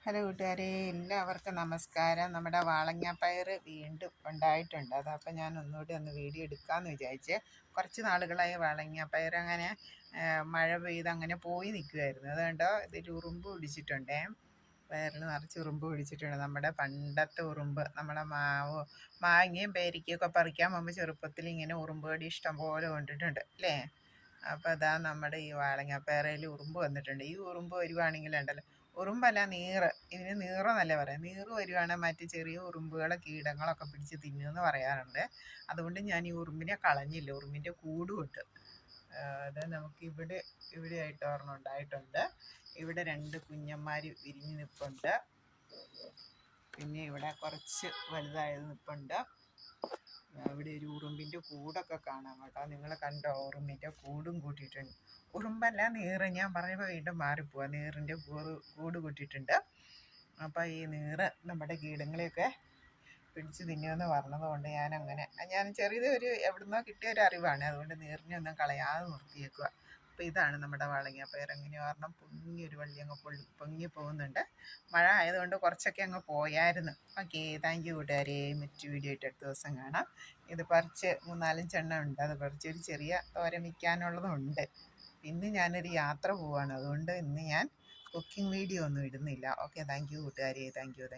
Hello കൂട്ടുകാരെ, എല്ലാവർക്കും നമസ്കാരം. നമ്മുടെ വാളങ്ങാപ്പയർ വീണ്ടും ഉണ്ടായിട്ടുണ്ട്. അതപ്പോൾ ഞാൻ ഒന്നുകൂടി ഒന്ന് വീഡിയോ എടുക്കാമെന്ന് വിചാരിച്ച്. കുറച്ച് നാളുകളായി വാളങ്ങാപ്പയർ അങ്ങനെ മഴ പെയ്ത് അങ്ങനെ പോയി നിൽക്കുമായിരുന്നു. അതുകൊണ്ടോ ഇതിൽ ഉറുമ്പ് പിടിച്ചിട്ടുണ്ടേ. പയറിൽ നിറച്ച് ഉറുമ്പ് പിടിച്ചിട്ടുണ്ട്. നമ്മുടെ പണ്ടത്തെ ഉറുമ്പ്, നമ്മളെ മാങ്ങയും പേരിക്കൊക്കെ പറിക്കാൻ പോകുമ്പോൾ ചെറുപ്പത്തിൽ ഇങ്ങനെ ഉറുമ്പ് കടി ഇഷ്ടം പോലെ കൊണ്ടിട്ടുണ്ട് അല്ലേ. അപ്പോൾ അതാ നമ്മുടെ ഈ വാളങ്ങാപ്പയറയിൽ ഉറുമ്പ് വന്നിട്ടുണ്ട്. ഈ ഉറുമ്പ് വരുവാണെങ്കിലുണ്ടല്ലോ, ഉറുമ്പല്ല നീറ്, ഇതിന് നീറെന്നല്ല പറയാം. നീറ് വരുവാണെങ്കിൽ മറ്റ് ചെറിയ ഉറുമ്പുകളെ കീടങ്ങളൊക്കെ പിടിച്ച് തിന്നുമെന്ന് പറയാറുണ്ട്. അതുകൊണ്ട് ഞാൻ ഈ ഉറുമ്പിനെ കളഞ്ഞില്ല, ഉറുമ്പിൻ്റെ കൂട് കൊണ്ട്. അത് നമുക്ക് ഇവിടെ ആയിട്ട് ഒരെണ്ണം ഉണ്ടായിട്ടുണ്ട്. ഇവിടെ 2 കുഞ്ഞന്മാർ വിരിഞ്ഞ് നിൽപ്പുണ്ട്. പിന്നെ ഇവിടെ കുറച്ച് വലുതായത് നിൽപ്പുണ്ട്. ഇവിടെ ഒരു ഉറുമ്പിൻ്റെ കൂടൊക്കെ കാണാം കേട്ടോ. നിങ്ങൾ കണ്ടോ? ഉറുമ്പിൻ്റെ കൂടും കൂട്ടിയിട്ടുണ്ട്. ഉറുമ്പല്ല, നീറ്. ഞാൻ പറയുമ്പോൾ വീണ്ടും മാറിപ്പോവാ. നീറിൻ്റെ കൂട് കൂട്ടിയിട്ടുണ്ട്. അപ്പോൾ ഈ നീറ് നമ്മുടെ കീടങ്ങളെയൊക്കെ പിടിച്ച് തിന്നുമെന്ന് പറഞ്ഞതുകൊണ്ട് ഞാൻ ചെറിയൊരു എവിടുന്നോ കിട്ടിയ ഒരു അറിവാണ്. അതുകൊണ്ട് നീറിനെ ഒന്നും കളയാതെ നിർത്തിയേക്കുക. അപ്പോൾ ഇതാണ് നമ്മുടെ വാളങ്ങാപ്പയർ. അങ്ങനെ ഒരെണ്ണം പൊങ്ങിയൊരു വള്ളി അങ്ങ് പൊങ്ങി പോകുന്നുണ്ട്. മഴ ആയതുകൊണ്ട് കുറച്ചൊക്കെ അങ്ങ് പോയായിരുന്നു. ഓക്കെ, താങ്ക് യു കൂട്ടുകാരെ. മറ്റു വീഡിയോ ആയിട്ട് അടുത്ത ദിവസം കാണാം. ഇത് പറിച്ച് 3-4 എണ്ണം ഉണ്ട്. അത് പറിച്ചൊരു ചെറിയ തോരൻ വയ്ക്കാനുള്ളതുണ്ട്. ഇന്ന് ഞാനൊരു യാത്ര പോവാണ്. അതുകൊണ്ട് ഇന്ന് ഞാൻ കുക്കിംഗ് വീഡിയോ ഒന്നും ഇടുന്നില്ല. ഓക്കെ, താങ്ക് യു കൂട്ടുകാരെ. Thank you.